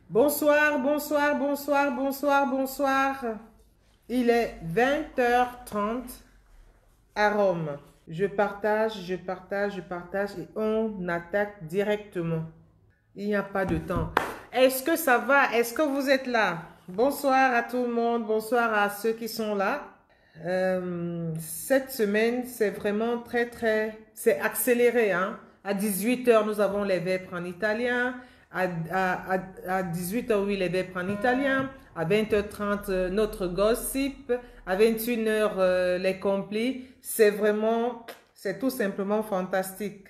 Bonsoir, bonsoir, bonsoir, bonsoir, bonsoir. Il est 20h30 à Rome. Je partage, je partage, je partage et on attaque directement. Il n'y a pas de temps. Est-ce que ça va? Est-ce que vous êtes là? Bonsoir à tout le monde, bonsoir à ceux qui sont là. Cette semaine, c'est vraiment c'est accéléré, hein? À 18h, nous avons les vêpres en italien. À 18h, oui, les vêpres en italien. À 20h30, notre gossip. À 21h, les complis. C'est tout simplement fantastique.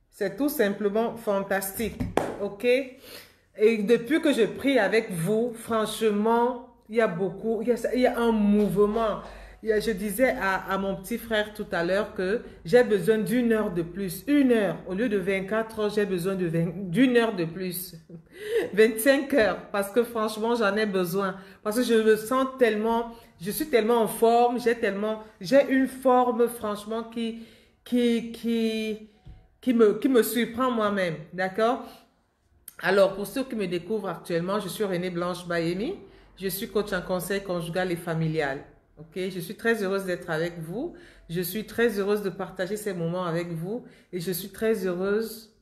C'est tout simplement fantastique, ok? Et depuis que je prie avec vous, franchement, il y a un mouvement. Je disais à mon petit frère tout à l'heure que j'ai besoin d'une heure de plus. Une heure. Au lieu de 24 heures, j'ai besoin d'une heure de plus. 25 heures. Parce que franchement, j'en ai besoin. Parce que je me sens tellement, je suis tellement en forme. J'ai une forme, franchement, qui me surprend moi-même. D'accord? Alors, pour ceux qui me découvrent actuellement, je suis Renée Blanche Bayemi. Je suis coach en conseil conjugal et familial. Ok, je suis très heureuse d'être avec vous. Je suis très heureuse de partager ces moments avec vous. Et je suis très heureuse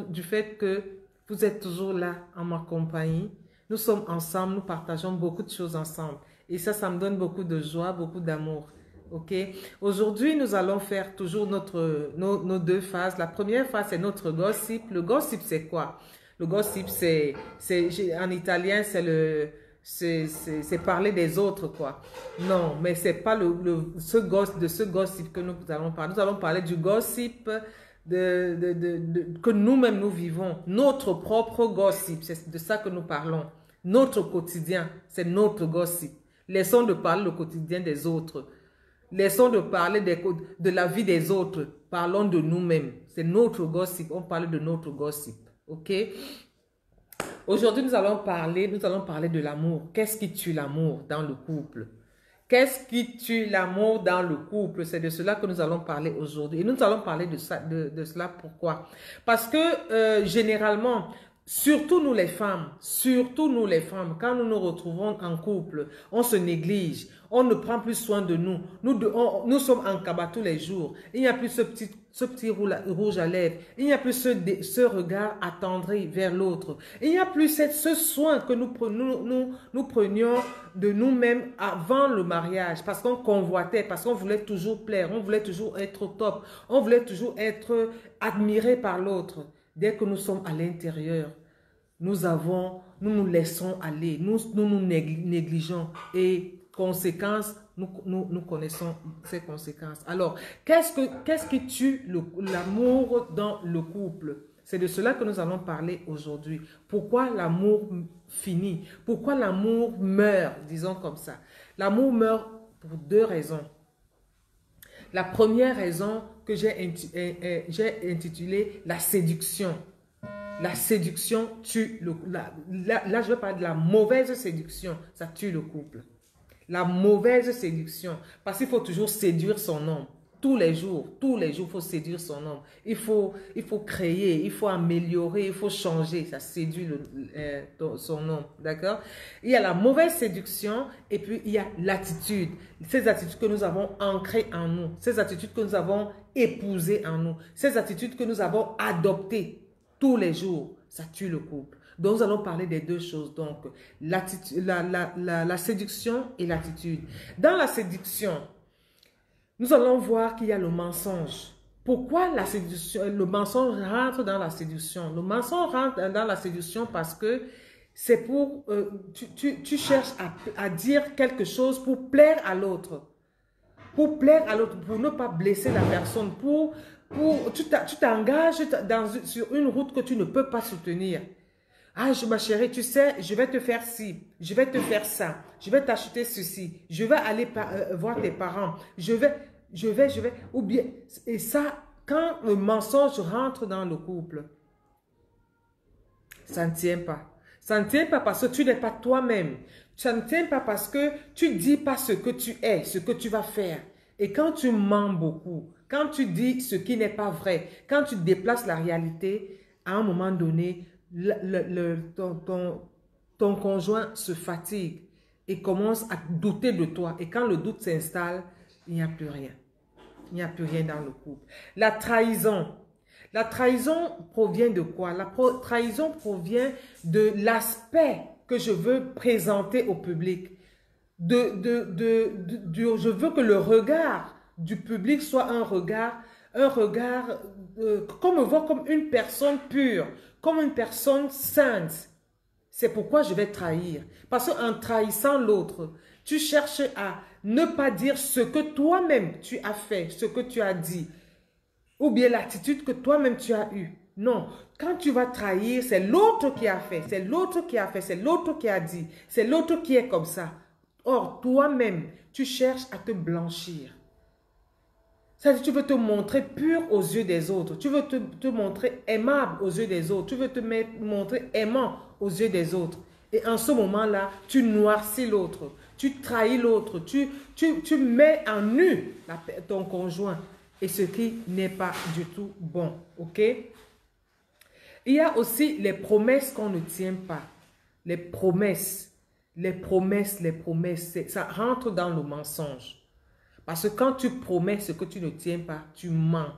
du fait que vous êtes toujours là en ma compagnie. Nous sommes ensemble, nous partageons beaucoup de choses ensemble. Et ça me donne beaucoup de joie, beaucoup d'amour. Ok. Aujourd'hui, nous allons faire toujours nos deux phases. La première phase, c'est notre gossip. Le gossip, c'est quoi? Le gossip, en italien, c'est parler des autres, quoi. Non, mais c'est pas de ce gossip que nous allons parler. Nous allons parler du gossip que nous-mêmes nous vivons. Notre propre gossip, c'est de ça que nous parlons. Notre quotidien, c'est notre gossip. Laissons de parler le quotidien des autres. Laissons de parler de la vie des autres. Parlons de nous-mêmes. C'est notre gossip. On parle de notre gossip. OK? Aujourd'hui, nous allons parler de l'amour. Qu'est-ce qui tue l'amour dans le couple? Qu'est-ce qui tue l'amour dans le couple? C'est de cela que nous allons parler aujourd'hui. Et nous allons parler de cela. Pourquoi? Parce que généralement, surtout nous les femmes, quand nous nous retrouvons en couple, on se néglige, on ne prend plus soin de nous. Nous sommes en cabas tous les jours. Il n'y a plus ce petit rouge à lèvres. Il n'y a plus ce regard attendri vers l'autre. Il n'y a plus ce soin que nous prenions de nous-mêmes avant le mariage, parce qu'on convoitait, parce qu'on voulait toujours plaire, on voulait toujours être au top, on voulait toujours être admiré par l'autre. Dès que nous sommes à l'intérieur, nous nous laissons aller, nous négligeons et conséquences, nous connaissons ces conséquences. Alors, qu'est-ce qui tue l'amour dans le couple? C'est de cela que nous allons parler aujourd'hui. Pourquoi l'amour finit? Pourquoi l'amour meurt, disons comme ça? L'amour meurt pour deux raisons. La première raison que j'ai intitulée la séduction. La séduction tue là, je vais parler de la mauvaise séduction. Ça tue le couple. La mauvaise séduction. Parce qu'il faut toujours séduire son homme. Tous les jours, il faut séduire son homme. Il faut créer, il faut améliorer, il faut changer. Ça séduit son homme. D'accord? Il y a la mauvaise séduction et puis il y a l'attitude. Ces attitudes que nous avons ancrées en nous. Ces attitudes que nous avons épousées en nous. Ces attitudes que nous avons adoptées tous les jours. Ça tue le couple. Donc, nous allons parler des deux choses. Donc, la séduction et l'attitude. Dans la séduction, nous allons voir qu'il y a le mensonge. Pourquoi le mensonge rentre dans la séduction? Le mensonge rentre dans la séduction parce que c'est pour... tu cherches à dire quelque chose pour plaire à l'autre. Pour plaire à l'autre, pour ne pas blesser la personne. Tu t'engages sur une route que tu ne peux pas soutenir. Ah, ma chérie, tu sais, je vais te faire ci, je vais te faire ça, je vais t'acheter ceci, je vais aller voir tes parents, je vais, ou bien, et ça, quand le mensonge rentre dans le couple, ça ne tient pas. Ça ne tient pas parce que tu n'es pas toi-même. Ça ne tient pas parce que tu ne dis pas ce que tu es, ce que tu vas faire. Et quand tu mens beaucoup, quand tu dis ce qui n'est pas vrai, quand tu déplaces la réalité, à un moment donné, ton conjoint se fatigue et commence à douter de toi. Et quand le doute s'installe, il n'y a plus rien. Il n'y a plus rien dans le couple. La trahison. La trahison provient de quoi? La trahison provient de l'aspect que je veux présenter au public. Je veux que le regard du public soit un regard qu'on me voit comme une personne pure, comme une personne sainte. C'est pourquoi je vais trahir. Parce qu'en trahissant l'autre, tu cherches à ne pas dire ce que toi-même tu as fait, ce que tu as dit, ou bien l'attitude que toi-même tu as eue. Non, quand tu vas trahir, c'est l'autre qui a fait, c'est l'autre qui a fait, c'est l'autre qui a dit, c'est l'autre qui est comme ça. Or, toi-même, tu cherches à te blanchir. C'est-à-dire, tu veux te montrer pur aux yeux des autres. Tu veux te montrer aimable aux yeux des autres. Tu veux te montrer aimant aux yeux des autres. Et en ce moment-là, tu noircis l'autre. Tu trahis l'autre. Tu mets en nu ton conjoint. Et ce qui n'est pas du tout bon. OK? Il y a aussi les promesses qu'on ne tient pas. Les promesses. Les promesses. Ça rentre dans le mensonge. Parce que quand tu promets ce que tu ne tiens pas, tu mens.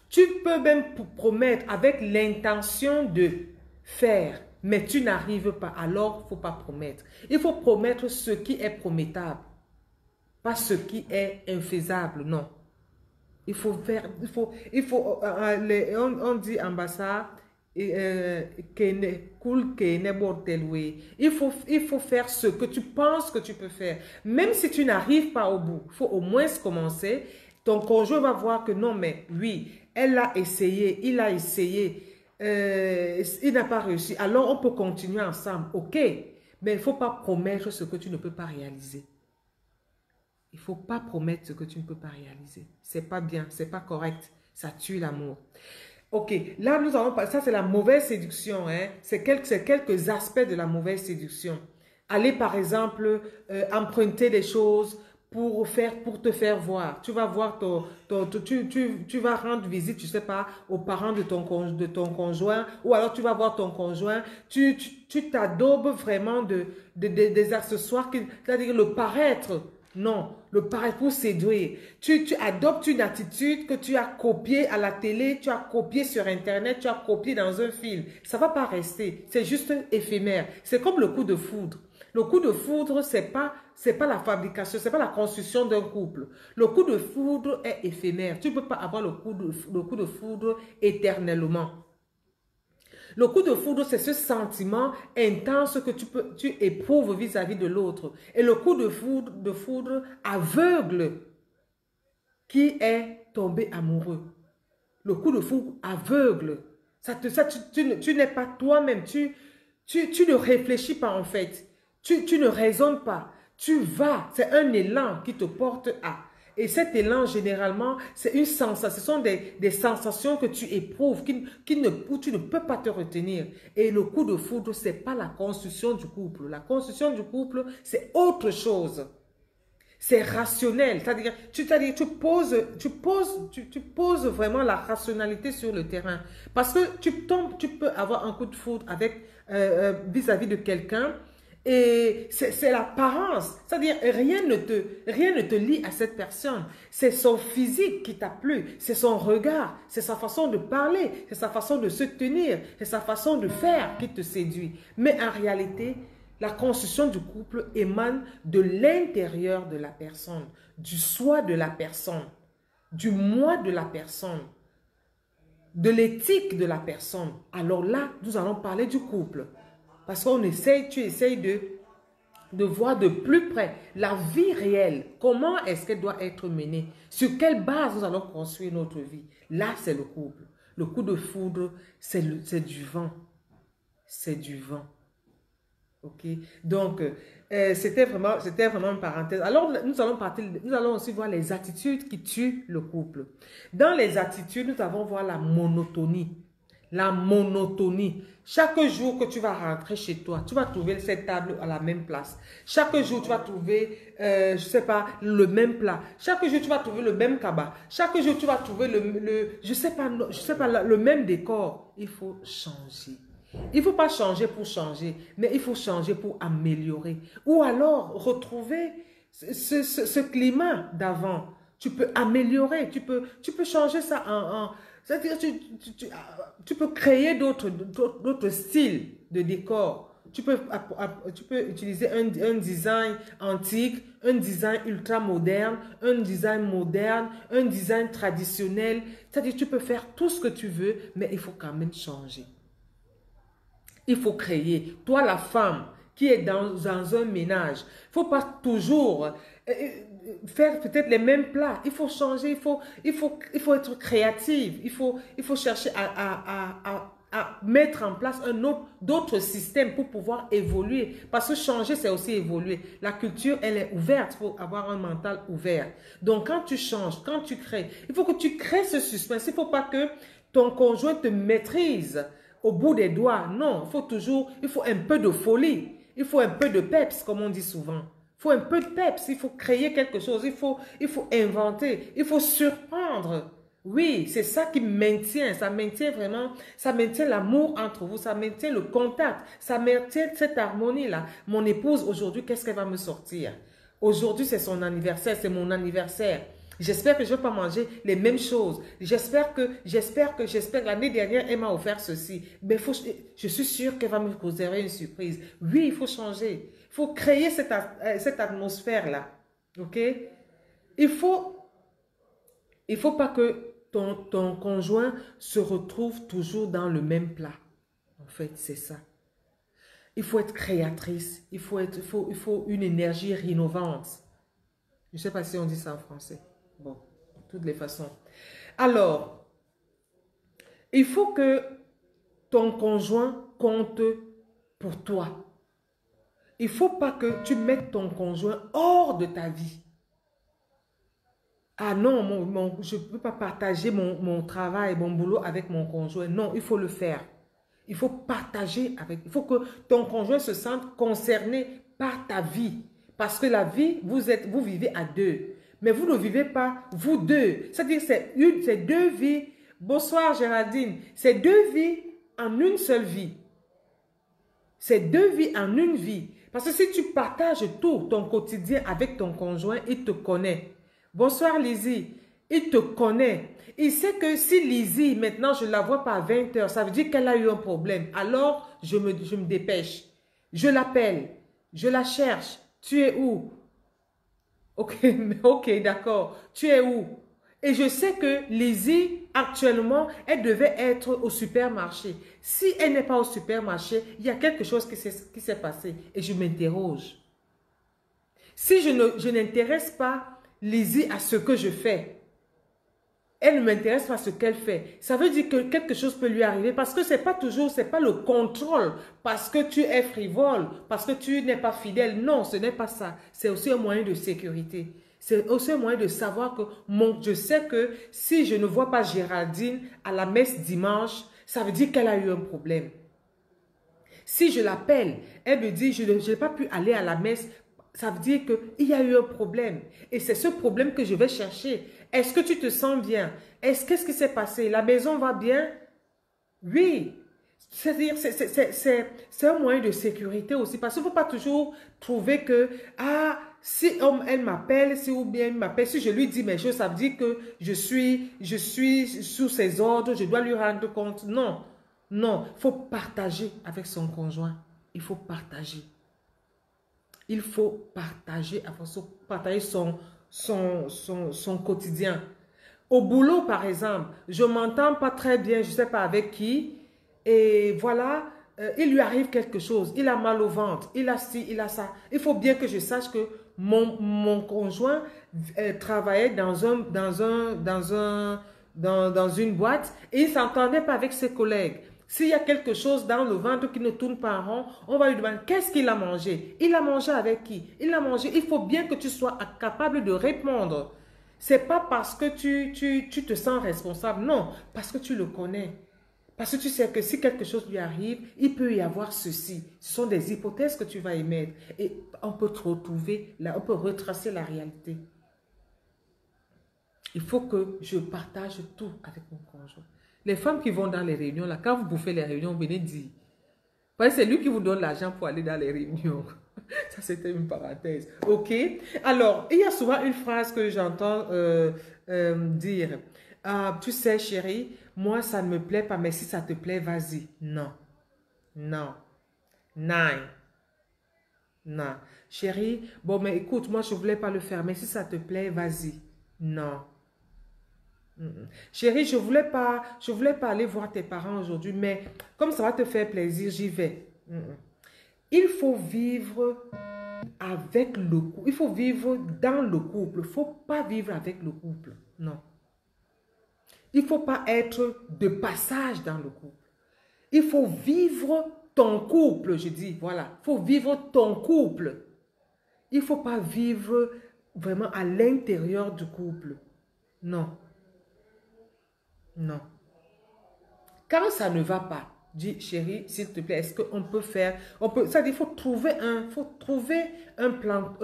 Tu peux même promettre avec l'intention de faire, mais tu n'arrives pas. Alors, il ne faut pas promettre. Il faut promettre ce qui est promettable, pas ce qui est infaisable, non. Il faut faire, on dit en bassa, il faut faire ce que tu penses que tu peux faire. Même si tu n'arrives pas au bout, il faut au moins commencer. Ton conjoint va voir que non, mais oui, elle a essayé, il a essayé, il n'a pas réussi. Alors, on peut continuer ensemble, ok. Mais il ne faut pas promettre ce que tu ne peux pas réaliser. Il ne faut pas promettre ce que tu ne peux pas réaliser. Ce n'est pas bien, ce n'est pas correct. Ça tue l'amour. Ok, là nous allons parler, ça c'est la mauvaise séduction, hein? C'est quelques aspects de la mauvaise séduction. Aller par exemple emprunter des choses pour te faire voir. Tu vas voir tu vas rendre visite, je sais pas, aux parents de ton conjoint, ou alors tu vas voir ton conjoint, tu t'adobes vraiment des accessoires, c'est-à-dire le paraître. Non, le paraître pour séduire. Tu adoptes une attitude que tu as copiée à la télé, tu as copiée sur Internet, tu as copié dans un film. Ça ne va pas rester, c'est juste éphémère. C'est comme le coup de foudre. Le coup de foudre, c'est pas la fabrication, c'est pas la construction d'un couple. Le coup de foudre est éphémère. Tu ne peux pas avoir le coup de foudre éternellement. Le coup de foudre, c'est ce sentiment intense que tu éprouves vis-à-vis de l'autre. Et le coup de foudre aveugle qui est tombé amoureux. Le coup de foudre aveugle. Tu n'es pas toi-même. Tu ne réfléchis pas en fait. Tu ne raisonnes pas. Tu vas. C'est un élan qui te porte à. Et cet élan, généralement, c'est une sensation. Ce sont des sensations que tu éprouves, où tu ne peux pas te retenir. Et le coup de foudre, ce n'est pas la construction du couple. La construction du couple, c'est autre chose. C'est rationnel. C'est-à-dire, tu poses vraiment la rationalité sur le terrain. Parce que tu peux avoir un coup de foudre vis-à-vis de quelqu'un. Et c'est l'apparence, c'est-à-dire rien ne te lie à cette personne. C'est son physique qui t'a plu, c'est son regard, c'est sa façon de parler, c'est sa façon de se tenir, c'est sa façon de faire qui te séduit. Mais en réalité, la construction du couple émane de l'intérieur de la personne, du soi de la personne, du moi de la personne, de l'éthique de la personne. Alors là, nous allons parler du couple. Parce qu'on tu essayes de voir de plus près la vie réelle. Comment est-ce qu'elle doit être menée? Sur quelle base nous allons construire notre vie? Là, c'est le couple. Le coup de foudre, c'est du vent. C'est du vent. Ok? Donc, c'était vraiment une parenthèse. Alors, nous allons aussi voir les attitudes qui tuent le couple. Dans les attitudes, nous allons voir la monotonie. La monotonie. Chaque jour que tu vas rentrer chez toi, tu vas trouver cette table à la même place. Chaque jour, tu vas trouver, je sais pas, le même plat. Chaque jour, tu vas trouver le même cabas. Chaque jour, tu vas trouver je sais pas, le même décor. Il faut changer. Il ne faut pas changer pour changer, mais il faut changer pour améliorer. Ou alors retrouver ce climat d'avant. Tu peux améliorer, tu peux changer ça c'est-à-dire tu peux créer d'autres styles de décor. Tu peux utiliser un design antique, un design ultra moderne, un design moderne, un design traditionnel. C'est-à-dire tu peux faire tout ce que tu veux, mais il faut quand même changer. Il faut créer. Toi, la femme qui est dans un ménage, il ne faut pas toujours faire peut-être les mêmes plats. Il faut changer, il faut être créative. Il faut chercher à mettre en place d'autres systèmes pour pouvoir évoluer. Parce que changer, c'est aussi évoluer. La culture, elle est ouverte. Il faut avoir un mental ouvert. Donc, quand tu changes, quand tu crées, il faut que tu crées ce suspense. Il ne faut pas que ton conjoint te maîtrise au bout des doigts. Non, il faut un peu de folie. Il faut un peu de peps, comme on dit souvent. Il faut un peu de peps. Il faut créer quelque chose. Il faut inventer. Il faut surprendre. Oui, c'est ça qui maintient. Ça maintient vraiment, ça maintient l'amour entre vous. Ça maintient le contact. Ça maintient cette harmonie-là. Mon épouse, aujourd'hui, qu'est-ce qu'elle va me sortir? Aujourd'hui, c'est son anniversaire. C'est mon anniversaire. J'espère que je ne vais pas manger les mêmes choses. J'espère que l'année dernière, elle m'a offert ceci. Mais je suis sûre qu'elle va me réserver une surprise. Oui, il faut changer. Il faut créer cette atmosphère-là. OK? Il faut pas que ton conjoint se retrouve toujours dans le même plat. En fait, c'est ça. Il faut être créatrice. Il faut une énergie rénovante. Je ne sais pas si on dit ça en français. Bon, de toutes les façons. Alors, il faut que ton conjoint compte pour toi. Il ne faut pas que tu mettes ton conjoint hors de ta vie. Ah non, je ne peux pas partager mon travail, mon boulot avec mon conjoint. Non, il faut le faire. Il faut partager avec. Il faut que ton conjoint se sente concerné par ta vie. Parce que la vie, vous vivez à deux. Mais vous ne vivez pas, vous deux. C'est-à-dire c'est deux vies. Bonsoir Géraldine. C'est deux vies en une seule vie. C'est deux vies en une vie. Parce que si tu partages tout ton quotidien avec ton conjoint, il te connaît. Bonsoir Lizzie. Il te connaît. Il sait que si Lizzie, maintenant, je ne la vois pas à 20 h, ça veut dire qu'elle a eu un problème. Alors, je me dépêche. Je l'appelle. Je la cherche. Tu es où? Ok, ok, d'accord. Tu es où? Et je sais que Lizzie, actuellement, elle devait être au supermarché. Si elle n'est pas au supermarché, il y a quelque chose qui s'est passé. Et je m'interroge. Si je n'intéresse pas Lizzie à ce que je fais, elle ne m'intéresse pas ce qu'elle fait. Ça veut dire que quelque chose peut lui arriver parce que c'est pas le contrôle, parce que tu es frivole, parce que tu n'es pas fidèle. Non, ce n'est pas ça. C'est aussi un moyen de sécurité. C'est aussi un moyen de savoir que je sais que si je ne vois pas Géraldine à la messe dimanche, ça veut dire qu'elle a eu un problème. Si je l'appelle, elle me dit je n'ai pas pu aller à la messe, ça veut dire qu'il y a eu un problème. Et c'est ce problème que je vais chercher. Est-ce que tu te sens bien? Qu'est-ce qui s'est passé? La maison va bien? Oui. C'est-à-dire, c'est un moyen de sécurité aussi. Parce qu'il ne faut pas toujours trouver que, si elle m'appelle, ou bien elle m'appelle, si je lui dis mes choses, ça veut dire que je suis sous ses ordres, je dois lui rendre compte. Non. Non. Il faut partager avec son conjoint. Il faut partager. Il faut partager son quotidien. Au boulot, par exemple, je ne m'entends pas très bien, je ne sais pas avec qui, et voilà, il lui arrive quelque chose, il a mal au ventre, il a ci, il a ça. Il faut bien que je sache que mon conjoint travaillait dans une boîte et il ne s'entendait pas avec ses collègues. S'il y a quelque chose dans le ventre qui ne tourne pas en rond, on va lui demander qu'est-ce qu'il a mangé. Il a mangé avec qui? Il a mangé. Il faut bien que tu sois capable de répondre. Ce n'est pas parce que tu te sens responsable. Non, parce que tu le connais. Parce que tu sais que si quelque chose lui arrive, il peut y avoir ceci. Ce sont des hypothèses que tu vas émettre. Et on peut te retrouver, là, on peut retracer la réalité. Il faut que je partage tout avec mon conjoint. Les femmes qui vont dans les réunions, là, quand vous bouffez les réunions, venez dire. Ouais, c'est lui qui vous donne l'argent pour aller dans les réunions. Ça, c'était une parenthèse. OK? Alors, il y a souvent une phrase que j'entends dire. Ah, tu sais, chérie, moi, ça ne me plaît pas, mais si ça te plaît, vas-y. Non. Non. Non. Non. Chérie, bon, mais écoute, moi, je ne voulais pas le faire, mais si ça te plaît, vas-y. Non. Chérie, je voulais pas aller voir tes parents aujourd'hui, mais comme ça va te faire plaisir, j'y vais. Il faut vivre avec le couple. Il faut vivre dans le couple. Il ne faut pas vivre avec le couple. Non. Il ne faut pas être de passage dans le couple. Il faut vivre ton couple, je dis. Voilà. Il faut vivre ton couple. Il ne faut pas vivre vraiment à l'intérieur du couple. Non. Non. Quand ça ne va pas, dis chérie, s'il te plaît, est-ce qu'on peut faire, ça dit, il faut trouver un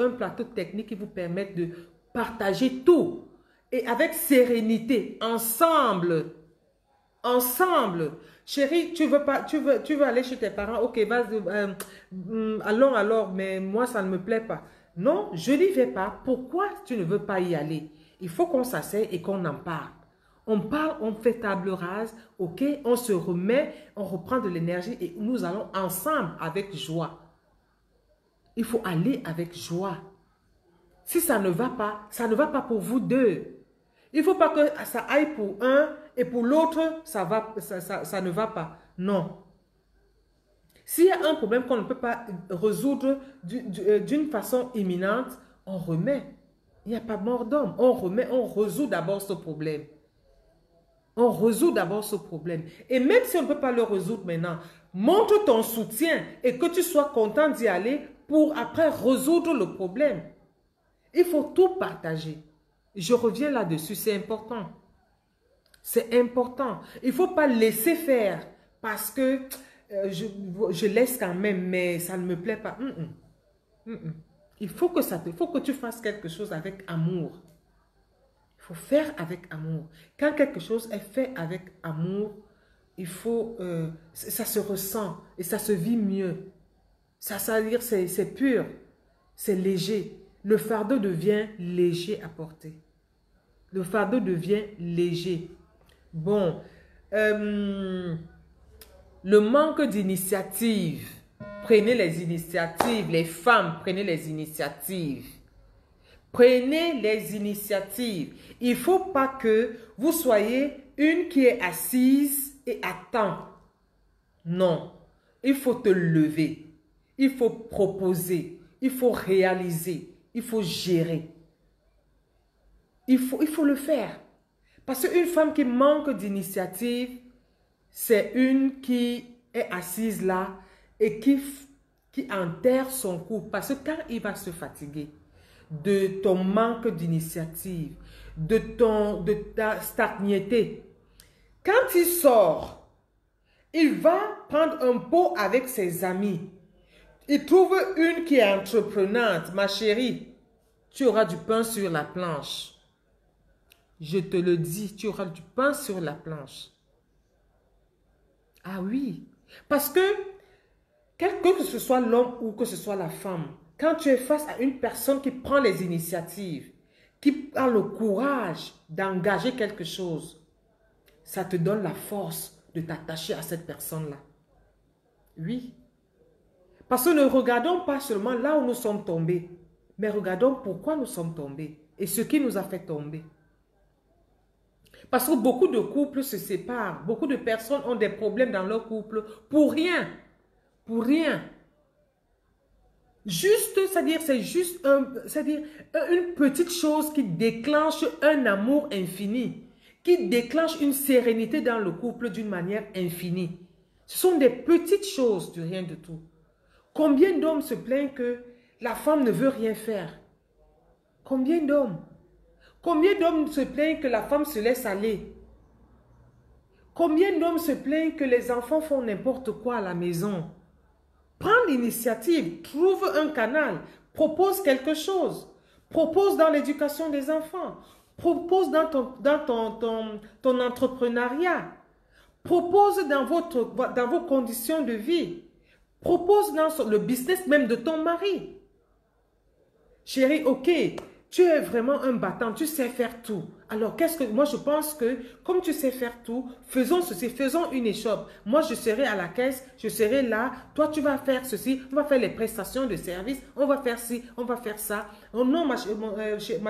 plateau technique qui vous permette de partager tout et avec sérénité, ensemble. Ensemble. Chérie, tu veux aller chez tes parents, ok, vas-y, allons alors, mais moi ça ne me plaît pas. Non, je n'y vais pas. Pourquoi tu ne veux pas y aller? Il faut qu'on s'asseye et qu'on en parle. On parle, on fait table rase, ok, on se remet, on reprend de l'énergie et nous allons ensemble avec joie. Il faut aller avec joie. Si ça ne va pas, ça ne va pas pour vous deux. Il ne faut pas que ça aille pour un et pour l'autre, ça ne va pas. Non. S'il y a un problème qu'on ne peut pas résoudre d'une façon imminente, on remet. Il n'y a pas mort d'homme. On remet, on résout d'abord ce problème. On résout d'abord ce problème. Et même si on ne peut pas le résoudre maintenant, montre ton soutien et que tu sois content d'y aller pour après résoudre le problème. Il faut tout partager. Je reviens là-dessus, c'est important. C'est important. Il ne faut pas laisser faire parce que je laisse quand même, mais ça ne me plaît pas. Il faut que tu fasses quelque chose avec amour. Il faut faire avec amour. Quand quelque chose est fait avec amour, ça se ressent et ça se vit mieux. Ça veut dire c'est pur, c'est léger. Le fardeau devient léger à porter. Le fardeau devient léger. Bon, le manque d'initiative. Prenez les initiatives. Les femmes, prenez les initiatives. Prenez les initiatives. Il ne faut pas que vous soyez une qui est assise et attend. Non. Il faut te lever. Il faut proposer. Il faut réaliser. Il faut gérer. Il faut le faire. Parce qu'une femme qui manque d'initiative, c'est une qui est assise là et qui enterre son couple. Parce que quand il va se fatiguer de ton manque d'initiative, de ta stagnité, quand il sort, il va prendre un pot avec ses amis. Il trouve une qui est entreprenante. Ma chérie, tu auras du pain sur la planche. Je te le dis, tu auras du pain sur la planche. Ah oui, parce que, que ce soit l'homme ou que ce soit la femme, quand tu es face à une personne qui prend les initiatives, qui a le courage d'engager quelque chose, ça te donne la force de t'attacher à cette personne-là. Oui. Parce que ne regardons pas seulement là où nous sommes tombés, mais regardons pourquoi nous sommes tombés et ce qui nous a fait tomber. Parce que beaucoup de couples se séparent. Beaucoup de personnes ont des problèmes dans leur couple pour rien. Pour rien. Juste, c'est-à-dire, c'est juste une petite chose qui déclenche un amour infini. Qui déclenche une sérénité dans le couple d'une manière infinie. Ce sont des petites choses du rien de tout. Combien d'hommes se plaignent que la femme ne veut rien faire? Combien d'hommes? Combien d'hommes se plaignent que la femme se laisse aller? Combien d'hommes se plaignent que les enfants font n'importe quoi à la maison? Prends l'initiative, trouve un canal, propose quelque chose. Propose dans l'éducation des enfants. Propose dans ton entrepreneuriat. Propose dans vos conditions de vie. Propose dans le business même de ton mari. Chérie, ok, tu es vraiment un battant, tu sais faire tout. Alors, moi, je pense que, comme tu sais faire tout, faisons ceci, faisons une échoppe. Moi, je serai à la caisse, je serai là. Toi, tu vas faire ceci, on va faire les prestations de service, on va faire ci, on va faire ça. Oh non, ma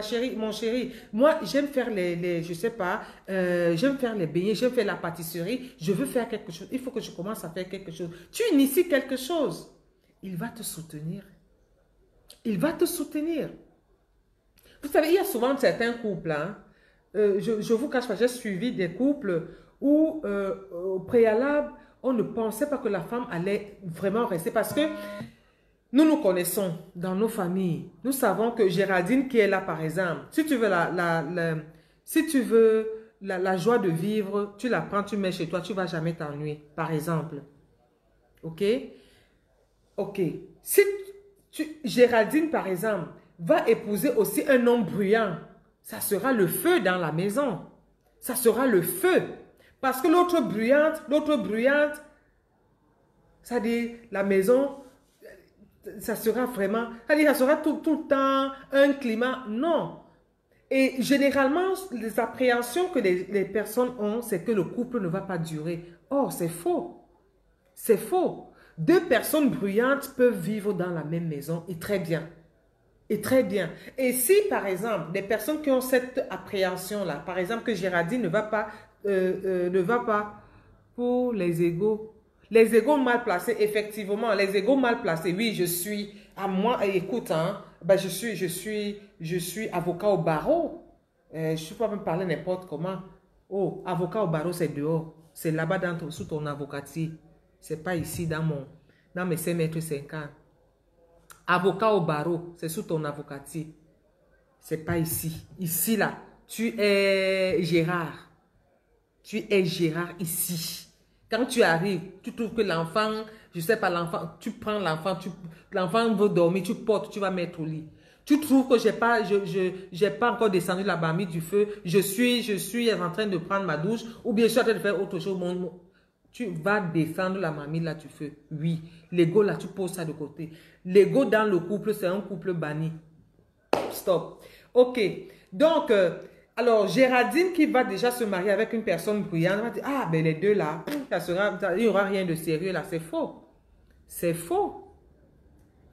chérie, mon chéri, moi, j'aime faire je sais pas, j'aime faire les beignets, j'aime faire la pâtisserie, je veux faire quelque chose. Il faut que je commence à faire quelque chose. Tu inities quelque chose. Il va te soutenir. Il va te soutenir. Vous savez, il y a souvent certains couples, hein, je vous cache pas, j'ai suivi des couples où au préalable, on ne pensait pas que la femme allait vraiment rester parce que nous connaissons dans nos familles. Nous savons que Géraldine qui est là par exemple, si tu veux si tu veux la joie de vivre, tu la prends, tu mets chez toi, tu ne vas jamais t'ennuyer par exemple. Ok? Ok. Si Géraldine par exemple va épouser aussi un homme bruyant, ça sera le feu dans la maison. Ça sera le feu. Parce que l'autre bruyante, ça dit la maison, ça sera vraiment, ça sera tout le temps un climat. Non. Et généralement, les appréhensions que les personnes ont, c'est que le couple ne va pas durer. Or, c'est faux. C'est faux. Deux personnes bruyantes peuvent vivre dans la même maison et très bien. Et très bien. Et si, par exemple, des personnes qui ont cette appréhension-là, par exemple, que Géraldine ne va pas pour les égos. Les égos mal placés, effectivement, les égos mal placés. Oui, je suis, à moi, écoute, hein, ben je suis avocat au barreau. Je ne suis pas me parler n'importe comment. Oh, avocat au barreau, c'est dehors. C'est là-bas sous ton avocatier. C'est pas ici dans mes 5 mètres 50. Avocat au barreau, c'est sous ton avocatier. C'est pas ici. Ici, là, tu es Gérard. Tu es Gérard ici. Quand tu arrives, tu trouves que l'enfant, je sais pas, l'enfant, tu prends l'enfant, l'enfant veut dormir, tu portes, tu vas mettre au lit. Tu trouves que j'ai pas encore descendu la marmite du feu, je suis en train de prendre ma douche, ou bien je suis en train de faire autre chose. Tu vas descendre la marmite là du feu. Oui, l'ego là, tu poses ça de côté. L'ego dans le couple, c'est un couple banni. Stop. Ok. Donc, alors, Géraldine qui va déjà se marier avec une personne bruyante, va dire, ah, ben les deux là, il n'y aura rien de sérieux là. C'est faux. C'est faux.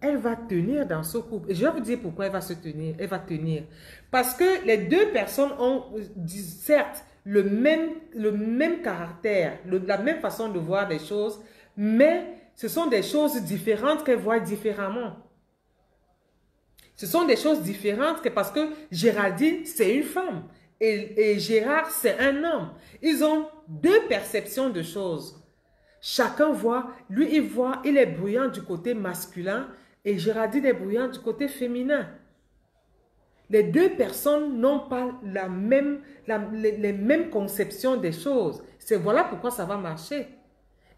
Elle va tenir dans ce couple. Et je vais vous dire pourquoi elle va se tenir. Elle va tenir. Parce que les deux personnes ont, certes, le même caractère, la même façon de voir des choses, mais ce sont des choses différentes qu'elles voient différemment. Ce sont des choses différentes parce que Géraldine, c'est une femme et Gérard, c'est un homme. Ils ont deux perceptions de choses. Chacun voit, lui, il est bruyant du côté masculin et Géraldine est bruyante du côté féminin. Les deux personnes n'ont pas les mêmes conceptions des choses. C'est voilà pourquoi ça va marcher.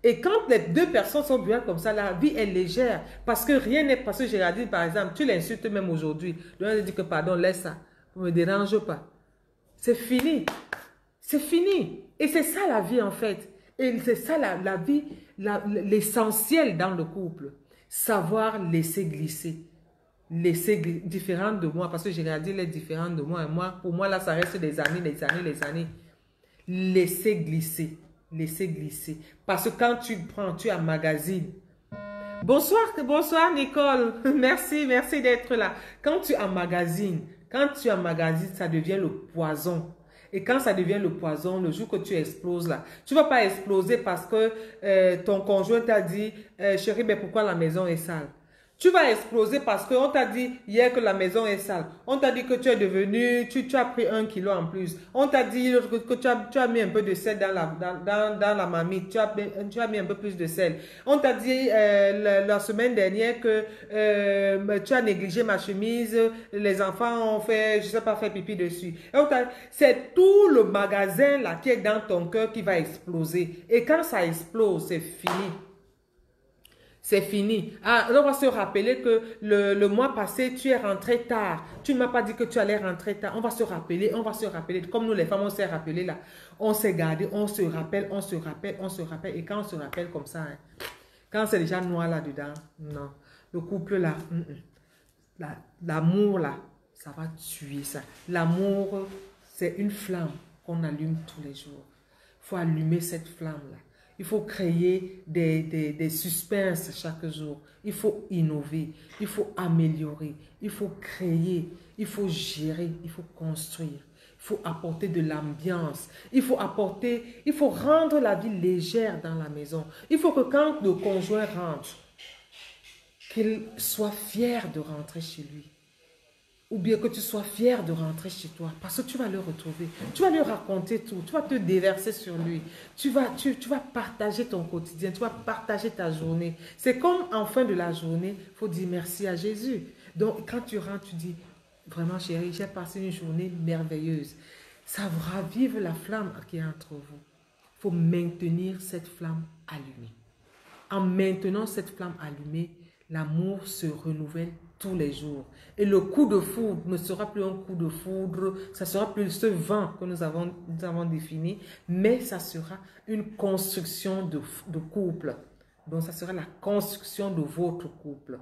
Et quand les deux personnes sont bruyantes comme ça, la vie est légère. Parce que rien n'est passé. Géraldine, par exemple, tu l'insultes même aujourd'hui. Elle dit que pardon, laisse ça. Ne me dérange pas. C'est fini. C'est fini. Et c'est ça la vie en fait. Et c'est ça la vie, l'essentiel dans le couple. Savoir laisser glisser. Laisser différente de moi. Parce que Géraldine est différente de moi. Et moi, pour moi, là, ça reste des années, des années, des années. Laisser glisser. Laisser glisser. Parce que quand tu prends, tu emmagasines. Bonsoir Nicole. Merci d'être là. Quand tu emmagasines, ça devient le poison. Et quand ça devient le poison, le jour que tu exploses là, tu ne vas pas exploser parce que ton conjoint t'a dit, chérie, mais pourquoi la maison est sale? Tu vas exploser parce qu'on t'a dit hier que la maison est sale. On t'a dit que tu es devenu, tu as pris 1 kilo en plus. On t'a dit que tu as mis un peu de sel dans la marmite. Tu as mis un peu plus de sel. On t'a dit la semaine dernière que tu as négligé ma chemise. Les enfants ont fait, je sais pas, fait pipi dessus. C'est tout le magasin là qui est dans ton cœur qui va exploser. Et quand ça explose, c'est fini. C'est fini. Ah, on va se rappeler que le mois passé, tu es rentré tard. Tu ne m'as pas dit que tu allais rentrer tard. On va se rappeler. Comme nous les femmes, on s'est rappelé là. On s'est gardé, on se rappelle. Et quand on se rappelle comme ça, hein, Quand c'est déjà noir là-dedans, non. Le couple là, l'amour là, ça va tuer ça. L'amour, c'est une flamme qu'on allume tous les jours. Il faut allumer cette flamme-là. Il faut créer des suspens chaque jour. Il faut innover. Il faut améliorer. Il faut créer. Il faut gérer. Il faut construire. Il faut apporter de l'ambiance. Il faut rendre la vie légère dans la maison. Il faut que quand le conjoint rentre, qu'il soit fier de rentrer chez lui. Ou bien que tu sois fier de rentrer chez toi. Parce que tu vas le retrouver. Tu vas lui raconter tout. Tu vas te déverser sur lui. Tu vas partager ton quotidien. Tu vas partager ta journée. C'est comme en fin de la journée, il faut dire merci à Jésus. Donc quand tu rentres, tu dis, vraiment chérie, j'ai passé une journée merveilleuse. Ça ravive la flamme qui est entre vous. Il faut maintenir cette flamme allumée. En maintenant cette flamme allumée, l'amour se renouvelle tous les jours. Et le coup de foudre ne sera plus un coup de foudre, ça sera plus ce vent que nous avons défini, mais ça sera une construction de couple. Donc, ça sera la construction de votre couple.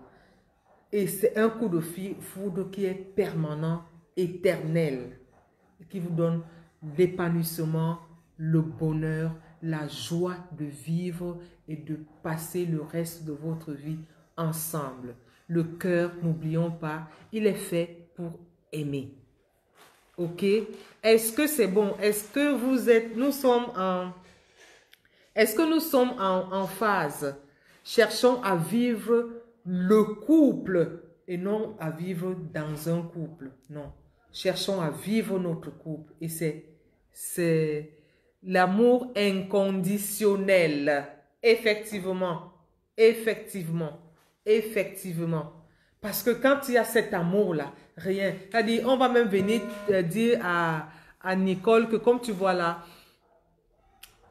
Et c'est un coup de foudre qui est permanent, éternel, qui vous donne l'épanouissement, le bonheur, la joie de vivre et de passer le reste de votre vie ensemble. Le cœur, n'oublions pas, il est fait pour aimer. Ok? Est-ce que c'est bon? Est-ce que nous sommes en phase? Cherchons à vivre le couple et non à vivre dans un couple. Non. Cherchons à vivre notre couple. Et c'est l'amour inconditionnel. Effectivement. Effectivement. Effectivement. Parce que quand il y a cet amour-là, rien. C'est-à-dire, on va même venir dire à Nicole que comme tu vois là,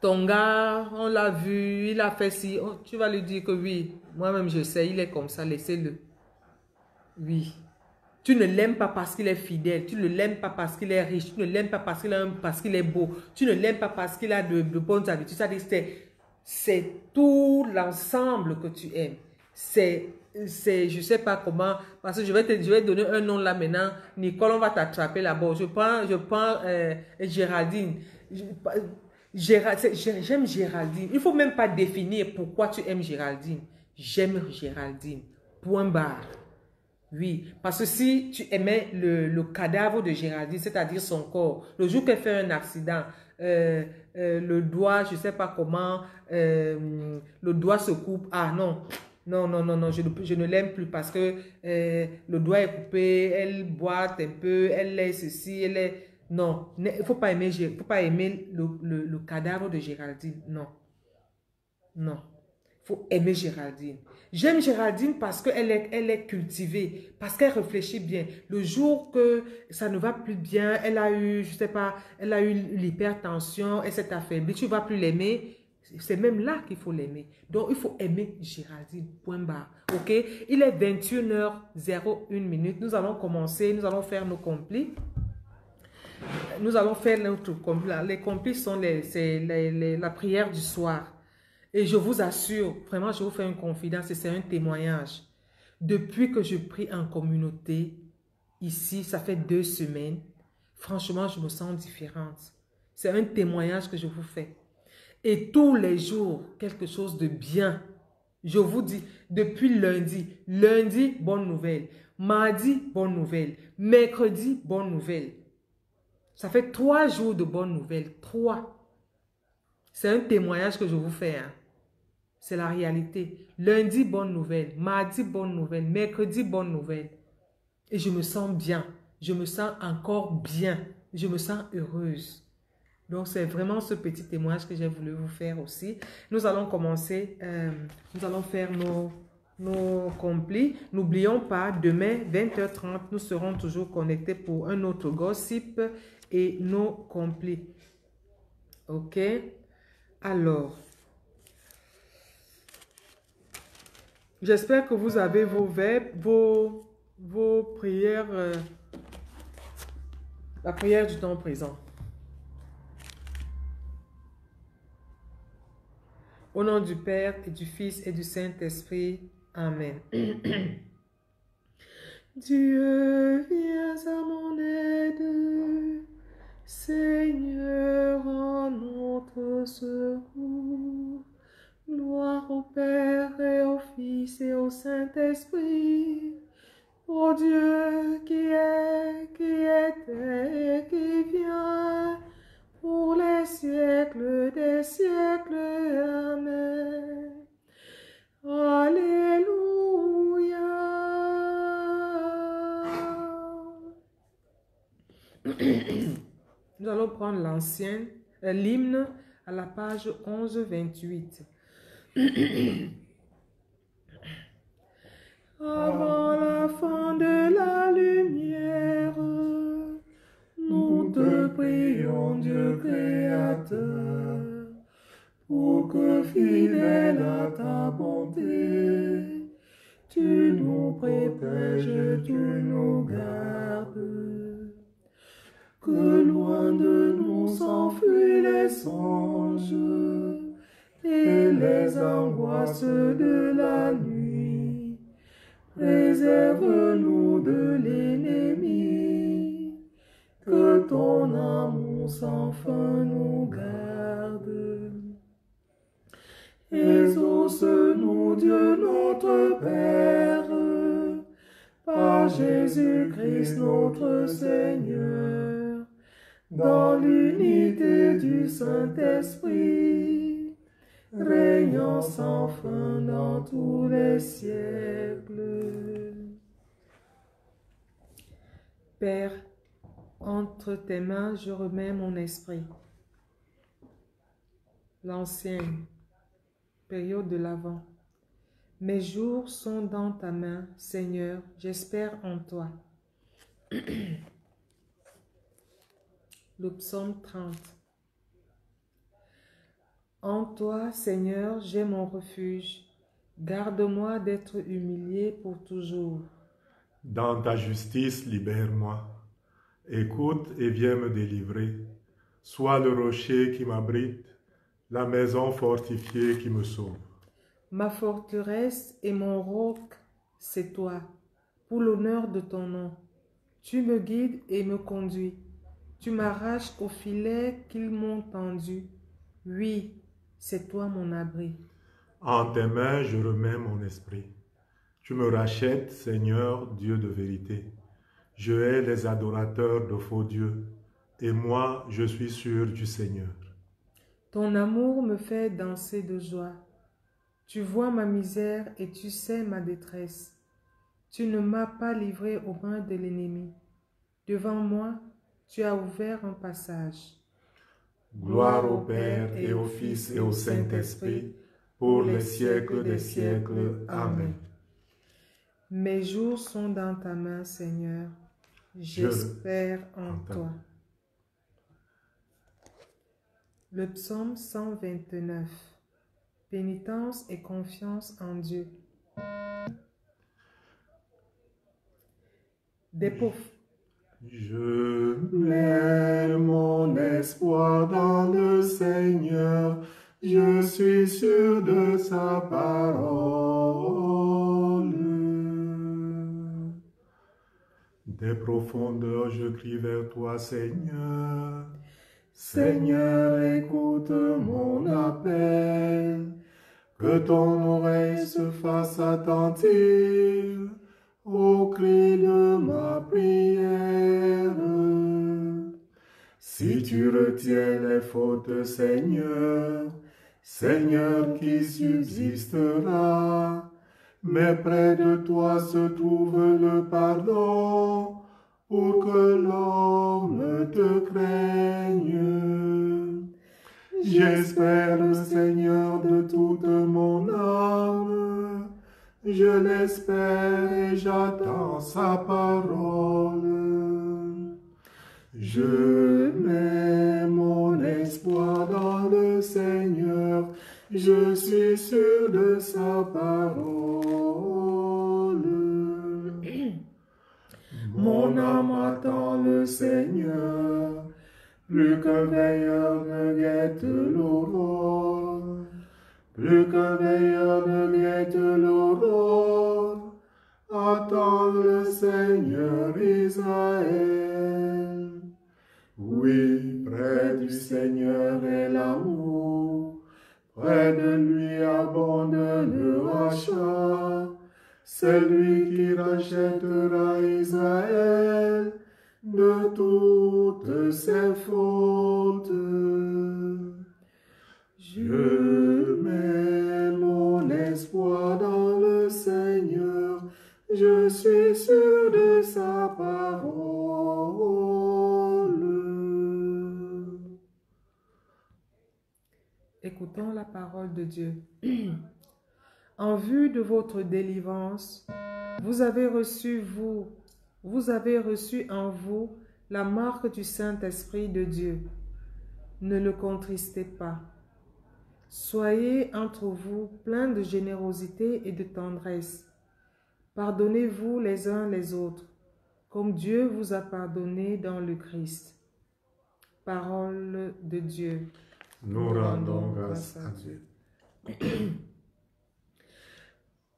ton gars, on l'a vu, il a fait ci. Oh, tu vas lui dire que oui, moi-même je sais, il est comme ça, laissez-le. Oui. Tu ne l'aimes pas parce qu'il est fidèle. Tu ne l'aimes pas parce qu'il est riche. Tu ne l'aimes pas parce qu'il est beau. Tu ne l'aimes pas parce qu'il a de bonnes habitudes. C'est tout l'ensemble que tu aimes. Je ne sais pas comment, parce que je vais te donner un nom là maintenant. Nicole, on va t'attraper là-bas. Je prends Géraldine. J'aime Géraldine. Il ne faut même pas définir pourquoi tu aimes Géraldine. J'aime Géraldine. Point barre. Oui, parce que si tu aimais le cadavre de Géraldine, c'est-à-dire son corps, le jour qu'elle fait un accident, le doigt, je ne sais pas comment, le doigt se coupe. Ah non, non, non, non, non, je ne l'aime plus parce que le doigt est coupé, elle boite un peu, elle est ceci, elle est... Non, il ne faut pas aimer, le cadavre de Géraldine, non, non. Il faut aimer Géraldine. J'aime Géraldine parce qu'elle est cultivée, parce qu'elle réfléchit bien. Le jour que ça ne va plus bien, elle a eu, je sais pas, elle a eu l'hypertension, elle s'est affaiblie, tu ne vas plus l'aimer. C'est même là qu'il faut l'aimer. Donc, il faut aimer Géraldine, point barre. OK? Il est 21h01. Nous allons commencer, nous allons faire nos complis. Nous allons faire notre complis. Les complis sont la prière du soir. Et je vous assure, vraiment, je vous fais une confidence et c'est un témoignage. Depuis que je prie en communauté, ici, ça fait 2 semaines, franchement, je me sens différente. C'est un témoignage que je vous fais. Et tous les jours, quelque chose de bien. Je vous dis, depuis lundi, bonne nouvelle. Mardi, bonne nouvelle. Mercredi, bonne nouvelle. Ça fait 3 jours de bonnes nouvelles. 3. C'est un témoignage que je vous fais. Hein. C'est la réalité. Lundi, bonne nouvelle. Mardi, bonne nouvelle. Mercredi, bonne nouvelle. Et je me sens bien. Je me sens encore bien. Je me sens heureuse. Donc, c'est vraiment ce petit témoignage que j'ai voulu vous faire aussi. Nous allons commencer. Nous allons faire nos complis. N'oublions pas, demain, 20h30, nous serons toujours connectés pour un autre gossip et nos complis. OK? Alors, j'espère que vous avez vos verbes, vos prières, la prière du temps présent. Au nom du Père et du Fils et du Saint-Esprit. Amen. Dieu, viens à mon aide. Seigneur, en notre secours. Gloire au Père et au Fils et au Saint-Esprit. Ô Dieu qui est, qui était et qui vient, pour les siècles des siècles. Amen. Alléluia. Nous allons prendre l'hymne à la page 11-28. Avant la fin de la lumière, nous te prions, Dieu créateur, pour que fidèle à ta bonté, tu nous protèges, tu nous gardes. Que loin de nous s'enfuient les songes et les angoisses de la nuit. Préserve-nous de l'ennemi, que ton amour sans fin nous garde. Exauce-nous, Dieu notre Père, par Jésus-Christ notre Seigneur, dans l'unité du Saint-Esprit, régnant sans fin dans tous les siècles. Père, entre tes mains, je remets mon esprit. L'ancienne période de l'Avent. Mes jours sont dans ta main, Seigneur, j'espère en toi. Le psaume 30. En toi, Seigneur, j'ai mon refuge. Garde-moi d'être humilié pour toujours. Dans ta justice, libère-moi. Écoute et viens me délivrer. Sois le rocher qui m'abrite, la maison fortifiée qui me sauve. Ma forteresse et mon roc, c'est toi, pour l'honneur de ton nom. Tu me guides et me conduis. Tu m'arraches au filet qu'ils m'ont tendu. Oui, c'est toi mon abri. En tes mains, je remets mon esprit. Tu me rachètes, Seigneur, Dieu de vérité. Je hais les adorateurs de faux dieux, et moi, je suis sûr du Seigneur. Ton amour me fait danser de joie. Tu vois ma misère et tu sais ma détresse. Tu ne m'as pas livré aux mains de l'ennemi. Devant moi, tu as ouvert un passage. Gloire au Père et au Fils et au Saint-Esprit, pour les siècles des siècles. Amen. Mes jours sont dans ta main, Seigneur. J'espère en toi. Le psaume 129. Pénitence et confiance en Dieu. Je mets mon espoir dans le Seigneur, je suis sûr de sa parole. Des profondeurs, je crie vers toi, Seigneur. Seigneur, écoute mon appel, que ton oreille se fasse attentive au cri de ma prière. Si tu retiens les fautes, Seigneur, Seigneur qui subsistera, mais près de toi se trouve le pardon, pour que l'homme te craigne. J'espère le Seigneur de toute mon âme, je l'espère et j'attends sa parole. Je mets mon espoir dans le Seigneur, je suis sûr de sa parole. Mon âme attend le Seigneur, plus qu'un veilleur ne guette l'aurore. plus qu'un veilleur ne guette l'aurore, attends le Seigneur Israël. Oui, près du Seigneur est l'amour, près de lui abonde le rachat. C'est lui qui rachètera Israël de toutes ses fautes. Je mets mon espoir dans le Seigneur, je suis sûr de sa parole. Écoutons la parole de Dieu. En vue de votre délivrance, vous avez reçu en vous la marque du Saint-Esprit de Dieu. Ne le contristez pas. Soyez entre vous pleins de générosité et de tendresse. Pardonnez-vous les uns les autres, comme Dieu vous a pardonné dans le Christ. Parole de Dieu. Nous rendons grâce à Dieu.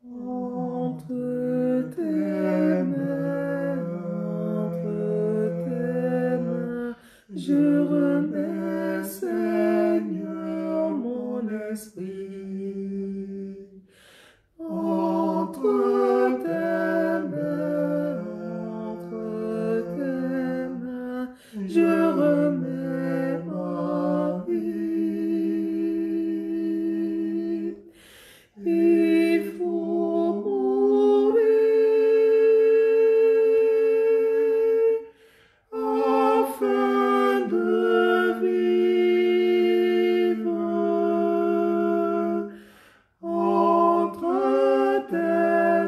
Entre tes mains, je remets, Seigneur, mon esprit. Entre tes mains, je remets ma vie. Il faut mourir afin de vivre. Entre tes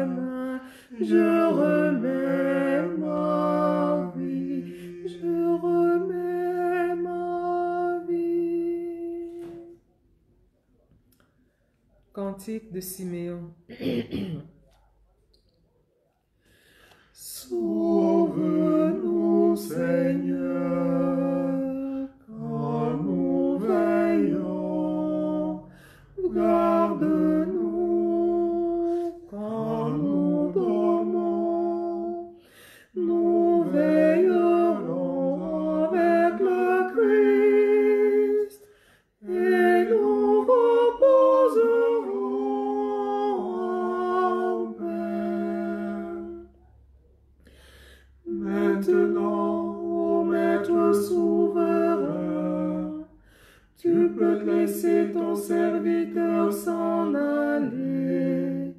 mains, je remets ma vie, je remets ma vie. Cantique de Siméon. Sauve-nous, Seigneur, quand nous veillons. Garde-nous quand nous dormons. Nous veillerons avec le Christ et nous reposerons en paix. Maintenant, ô Maître souverain, tu peux laisser ton serviteur s'en aller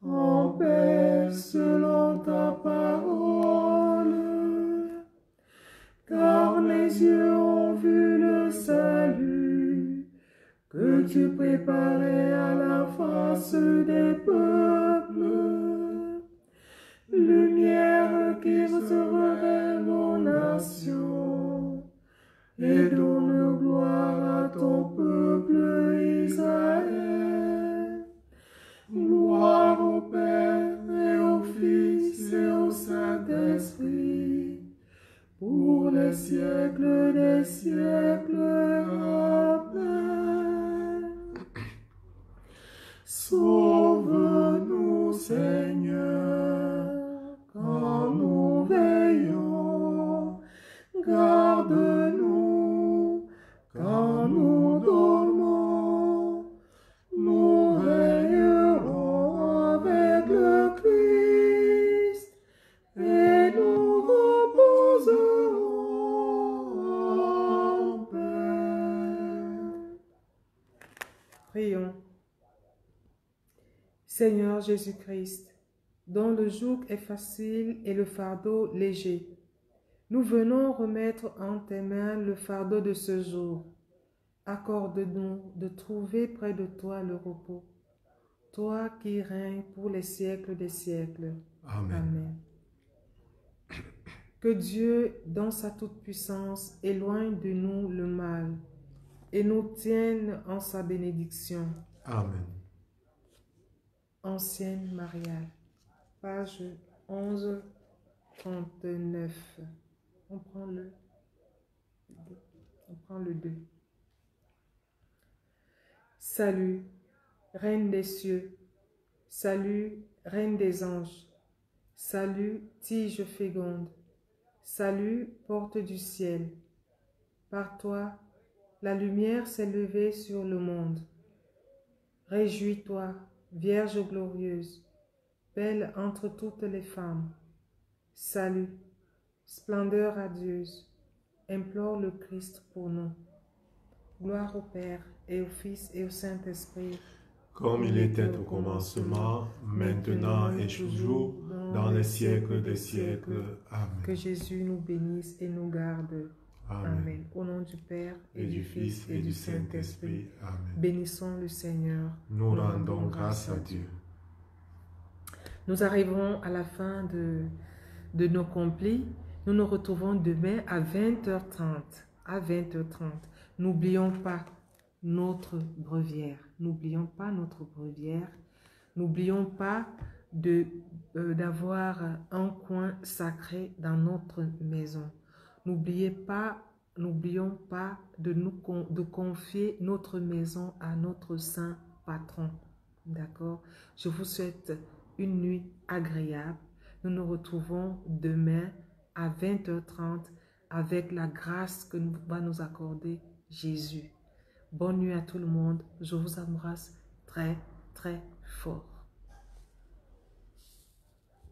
en paix selon ta parole. Car mes yeux ont vu le salut que tu préparais à la face des peuples. Lumière qui se révèle aux nations et donne gloire à ton peuple Israël. Gloire au Père et au Fils et au Saint-Esprit, pour les siècles des siècles. Amen. Sauve-nous, Seigneur, quand nous veillons. Garde-nous quand nous dormons. Nous veillerons avec le Christ et nous reposerons en paix. Prions. Seigneur Jésus-Christ, dont le joug est facile et le fardeau léger, nous venons remettre en tes mains le fardeau de ce jour. Accorde-nous de trouver près de toi le repos, toi qui règnes pour les siècles des siècles. Amen. Amen. Que Dieu, dans sa toute-puissance, éloigne de nous le mal et nous tienne en sa bénédiction. Amen. Ancienne Mariale, page 1139. On prend le On prend le 2. Salut, Reine des cieux. Salut, Reine des anges. Salut, tige féconde. Salut, porte du ciel. Par toi, la lumière s'est levée sur le monde. Réjouis-toi, Vierge glorieuse, belle entre toutes les femmes. Salut, splendeur radieuse, implore le Christ pour nous. Gloire au Père, et au Fils, et au Saint-Esprit. Comme il était au commencement, maintenant et toujours, dans les siècles des siècles. Amen. Que Jésus nous bénisse et nous garde. Amen. Amen. Au nom du Père, Et du Fils, et du Saint-Esprit. Amen. Bénissons le Seigneur. Nous rendons grâce à Dieu. Nous arrivons à la fin de nos complis. Nous nous retrouvons demain à 20h30. À 20h30. N'oublions pas notre brevière. N'oublions pas notre brevière. N'oublions pas d'avoir un coin sacré dans notre maison. N'oublions pas de confier notre maison à notre saint patron. D'accord? Je vous souhaite une nuit agréable. Nous nous retrouvons demain à 20h30 avec la grâce que va nous accorder Jésus. Bonne nuit à tout le monde. Je vous embrasse très, très fort.